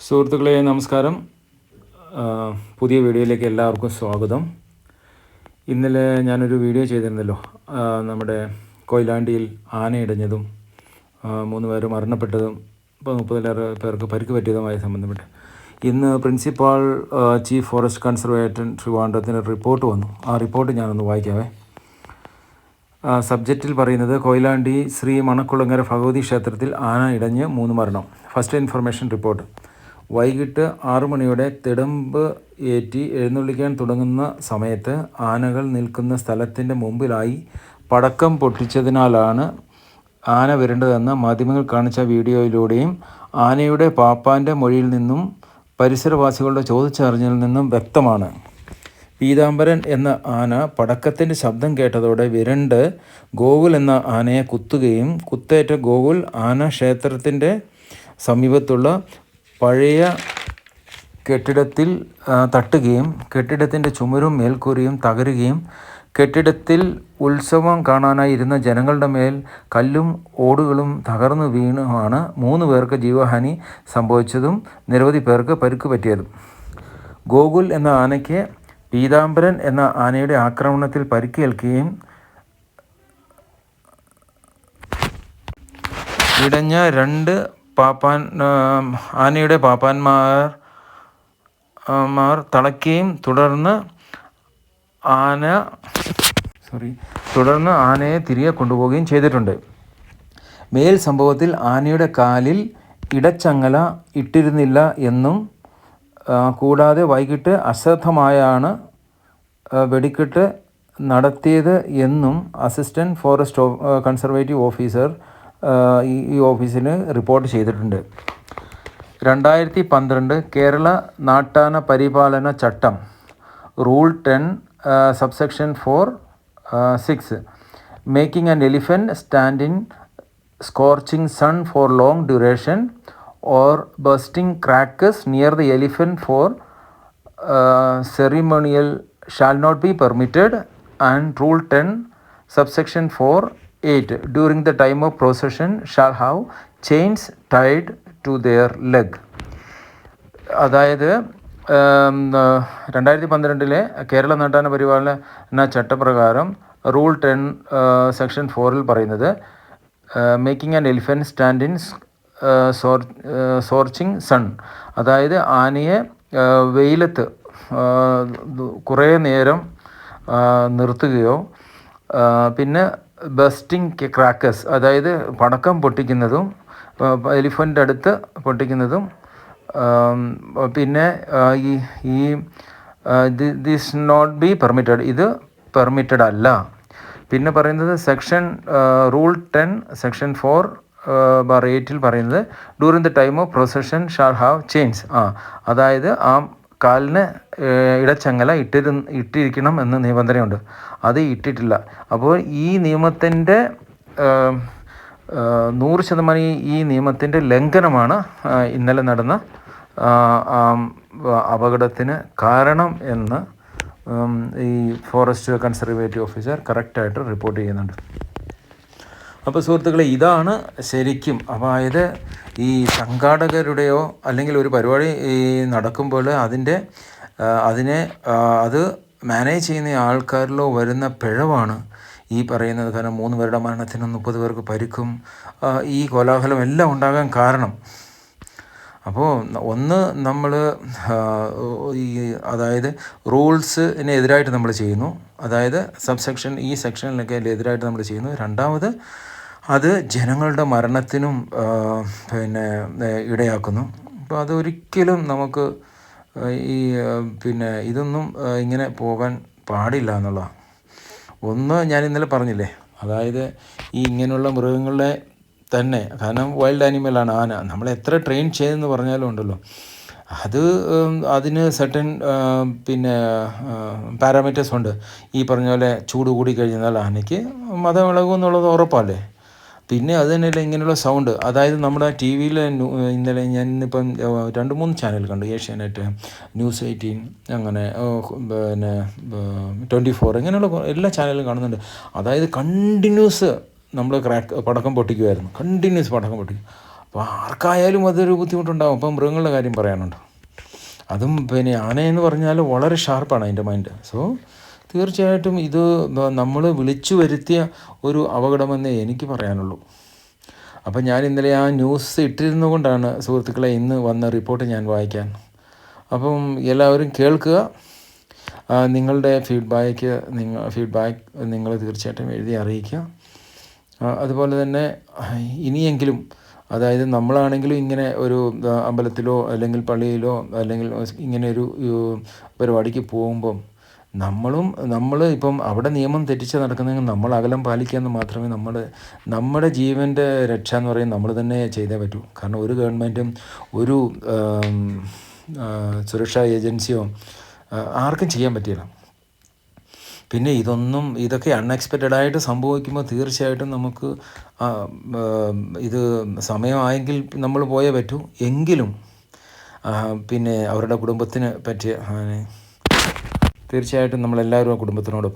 സുഹൃത്തുക്കളെ നമസ്കാരം. പുതിയ വീഡിയോയിലേക്ക് എല്ലാവർക്കും സ്വാഗതം. ഇന്നലെ ഞാനൊരു വീഡിയോ ചെയ്തിരുന്നല്ലോ, നമ്മുടെ കൊയിലാണ്ടിയിൽ ആനയിടഞ്ഞതും 3 പേർ മരണപ്പെട്ടതും 30-ലേറെ പേർക്ക് പരിക്ക് പറ്റിയതുമായി സംബന്ധപ്പെട്ട്. ഇന്ന് പ്രിൻസിപ്പാൾ ചീഫ് ഫോറസ്റ്റ് കൺസർവേറ്റർ ട്രിവാൻഡ്രത്തിൻ്റെ റിപ്പോർട്ട് വന്നു. ആ റിപ്പോർട്ട് ഞാനൊന്ന് വായിക്കാവേ. സബ്ജക്റ്റിൽ പറയുന്നത്, കൊയിലാണ്ടി ശ്രീ മണക്കുളങ്ങര ഭഗവതി ക്ഷേത്രത്തിൽ ആന ഇടഞ്ഞ് 3 മരണം. First information report. വൈകിട്ട് 6 മണിയോടെ തിടമ്പ് ഏറ്റി എഴുന്നള്ളിക്കാൻ തുടങ്ങുന്ന സമയത്ത് ആനകൾ നിൽക്കുന്ന സ്ഥലത്തിൻ്റെ മുമ്പിലായി പടക്കം പൊട്ടിച്ചതിനാലാണ് ആന വരേണ്ടതെന്ന് മാധ്യമങ്ങൾ കാണിച്ച വീഡിയോയിലൂടെയും ആനയുടെ പാപ്പാൻ്റെ മൊഴിയിൽ നിന്നും പരിസരവാസികളുടെ ചോദിച്ചറിഞ്ഞതിൽ നിന്നും വ്യക്തമാണ്. പീതാംബരൻ എന്ന ആന പടക്കത്തിൻ്റെ ശബ്ദം കേട്ടതോടെ വിരണ്ട് ഗോകുൽ എന്ന ആനയെ കുത്തുകയും കുത്തേറ്റ ഗോകുൽ ആന ക്ഷേത്രത്തിൻ്റെ സമീപത്തുള്ള പഴയ കെട്ടിടത്തിൽ തട്ടുകയും കെട്ടിടത്തിൻ്റെ ചുമരും മേൽക്കൂരയും തകരുകയും കെട്ടിടത്തിൽ ഉത്സവം കാണാനായി ഇരുന്ന ജനങ്ങളുടെ മേൽ കല്ലും ഓടുകളും തകർന്നു വീണുമാണ് 3 പേർക്ക് ജീവഹാനി സംഭവിച്ചതും നിരവധി പേർക്ക് പരിക്ക് പറ്റിയതും. ഗോകുൽ എന്ന ആനയ്ക്ക് പീതാംബരൻ എന്ന ആനയുടെ ആക്രമണത്തിൽ പരിക്കേൽക്കുകയും ഇടഞ്ഞ 2 ആനയുടെ പാപ്പാന്മാർ തളയ്ക്കുകയും തുടർന്ന് ആനയെ തിരികെ കൊണ്ടുപോവുകയും ചെയ്തിട്ടുണ്ട്. മേൽ സംഭവത്തിൽ ആനയുടെ കാലിൽ ഇടച്ചങ്ങല ഇട്ടിരുന്നില്ല എന്നും കൂടാതെ വൈകിട്ട് അശ്രദ്ധമായാണ് വെടിക്കെട്ട് നടത്തിയത് എന്നും അസിസ്റ്റൻറ്റ് ഫോറസ്റ്റ് കൺസർവേറ്റീവ് ഓഫീസർ ഈ ഓഫീസിന് റിപ്പോർട്ട് ചെയ്തിട്ടുണ്ട്. 2012 കേരള നാട്ടാന പരിപാലന ചട്ടം rule 10 subsection 4(6) making an elephant stand in scorching sun for long duration or bursting crackers near the elephant for ceremonial shall not be permitted, and rule 10 subsection 4(8) during the time of procession shall have chains tied to their leg. അതായത് 2012 കേരള നാട്ടാന പരിപാലന ചട്ടപ്രകാരം rule 10 section 4 പറയുന്നത്, making an elephant stand in scorching sun, അതായത് ആനയെ വെയിലത്ത് കുറേ നേരം നിർത്തുകയോ പിന്നെ ബസ്റ്റിംഗ് ക്രാക്കസ്, അതായത് പടക്കം പൊട്ടിക്കുന്നതും എലിഫൻ്റ് അടുത്ത് പൊട്ടിക്കുന്നതും പിന്നെ ദിസ് നോട്ട് ബി പെർമിറ്റഡ്, ഇത് പെർമിറ്റഡ് അല്ല. പിന്നെ പറയുന്നത് റൂൾ 10 സെക്ഷൻ 4(8) പറയുന്നത്, during the time of procession shall have chains, അതായത് ആ കാലിന് ഇടച്ചങ്ങല ഇട്ടിരിക്കണം എന്ന് നിബന്ധനയുണ്ട്. അത് ഇട്ടിട്ടില്ല. അപ്പോൾ ഈ നിയമത്തിൻ്റെ 100% ഈ നിയമത്തിൻ്റെ ലംഘനമാണ് ഇന്നലെ നടന്ന അപകടത്തിന് കാരണം എന്ന് ഈ ഫോറസ്റ്റ് കൺസർവേറ്റീവ് ഓഫീസർ കറക്റ്റായിട്ട് റിപ്പോർട്ട് ചെയ്യുന്നുണ്ട്. അപ്പോൾ സുഹൃത്തുക്കളെ, ഇതാണ് ശരിക്കും. അതായത് ഈ സംഘാടകരുടെയോ അല്ലെങ്കിൽ ഒരു പരിപാടി നടക്കുമ്പോൾ അത് മാനേജ് ചെയ്യുന്ന ആൾക്കാരിലോ വരുന്ന പിഴവാണ് ഈ പറയുന്നത്. കാരണം 3 പേരുടെ മരണത്തിനും 30 പേർക്ക് പരിക്കും ഈ കോലാഹലം എല്ലാം ഉണ്ടാകാൻ കാരണം. അപ്പോൾ ഒന്ന് നമ്മൾ അതായത് റൂൾസിന് എതിരായിട്ട് നമ്മൾ ചെയ്യുന്നു, അതായത് ഈ സെക്ഷനിലൊക്കെ എതിരായിട്ട് നമ്മൾ ചെയ്യുന്നു. രണ്ടാമത് അത് ജനങ്ങളുടെ മരണത്തിനും ഇടയാക്കുന്നു. അപ്പോൾ അതൊരിക്കലും നമുക്ക് ഇതൊന്നും ഇങ്ങനെ പോകാൻ പാടില്ല എന്നുള്ളതാണ്. ഒന്ന് ഞാൻ ഇന്നലെ പറഞ്ഞില്ലേ, അതായത് ഇങ്ങനെയുള്ള മൃഗങ്ങളെ തന്നെ, കാരണം വൈൽഡ് ആനിമലാണ് ആന, നമ്മൾ എത്ര ട്രെയിൻ ചെയ്തെന്ന് പറഞ്ഞാലും ഉണ്ടല്ലോ, അതിന് സർട്ടൻ പാരാമീറ്റേഴ്സ് ഉണ്ട്. ഈ പറഞ്ഞ പോലെ ചൂട് കൂടി കഴിഞ്ഞാൽ ആനയ്ക്ക് മതം ഇളകും എന്നുള്ളത് ഉറപ്പല്ലേ. പിന്നെ അത് തന്നെയല്ല ഇങ്ങനെയുള്ള സൗണ്ട്, അതായത് നമ്മുടെ ടി വിയിൽ ഇന്നലെ ഞാനിപ്പം 2-3 ചാനൽ കണ്ടു, ഏഷ്യാനെറ്റ്, ന്യൂസ് 18, അങ്ങനെ 24, ഇങ്ങനെയുള്ള എല്ലാ ചാനലും കാണുന്നുണ്ട്. അതായത് കണ്ടിന്യൂസ് നമ്മൾ പടക്കം പൊട്ടിക്കുമായിരുന്നു, കണ്ടിന്യൂസ് പടക്കം പൊട്ടിക്കും. അപ്പോൾ ആർക്കായാലും അതൊരു ബുദ്ധിമുട്ടുണ്ടാകും. അപ്പം മൃഗങ്ങളുടെ കാര്യം പറയാനുണ്ട്. അതും പിന്നെ ആനയെന്ന് പറഞ്ഞാൽ വളരെ ഷാർപ്പാണ് അതിൻ്റെ മൈൻഡ്. സോ തീർച്ചയായിട്ടും ഇത് നമ്മൾ വിളിച്ചു വരുത്തിയ ഒരു അപകടമെന്നേ എനിക്ക് പറയാനുള്ളൂ. അപ്പം ഞാൻ ഇന്നലെ ആ ന്യൂസ് ഇട്ടിരുന്നുകൊണ്ടാണ് സുഹൃത്തുക്കളെ ഇന്ന് വന്ന റിപ്പോർട്ട് ഞാൻ വായിക്കാൻ. അപ്പം എല്ലാവരും കേൾക്കുക. നിങ്ങളുടെ ഫീഡ്ബാക്ക് നിങ്ങൾ തീർച്ചയായിട്ടും എഴുതി അറിയിക്കുക. അതുപോലെ തന്നെ ഇനിയെങ്കിലും, അതായത് നമ്മളാണെങ്കിലും ഇങ്ങനെ ഒരു അമ്പലത്തിലോ അല്ലെങ്കിൽ പള്ളിയിലോ അല്ലെങ്കിൽ ഇങ്ങനെ ഒരു പരിപാടിക്ക് പോകുമ്പം നമ്മൾ ഇപ്പം അവിടെ നിയമം തെറ്റിച്ച് നടക്കുന്നെങ്കിൽ നമ്മൾ അകലം പാലിക്കാമെന്ന് മാത്രമേ നമ്മുടെ ജീവൻ്റെ രക്ഷ എന്ന് പറയുന്നത് നമ്മൾ തന്നെ ചെയ്തേ പറ്റൂ. കാരണം ഒരു ഗവൺമെൻറ്റും ഒരു സുരക്ഷാ ഏജൻസിയോ ആർക്കും ചെയ്യാൻ പറ്റില്ല. പിന്നെ ഇതൊക്കെ അൺഎക്സ്പെക്റ്റഡായിട്ട് സംഭവിക്കുമ്പോൾ തീർച്ചയായിട്ടും നമുക്ക് ഇത് സമയമായെങ്കിൽ നമ്മൾ പോയേ പറ്റൂ. എങ്കിലും പിന്നെ അവരുടെ കുടുംബത്തിന് പറ്റിയ തീർച്ചയായിട്ടും നമ്മളെല്ലാവരും ആ കുടുംബത്തിനോടൊപ്പം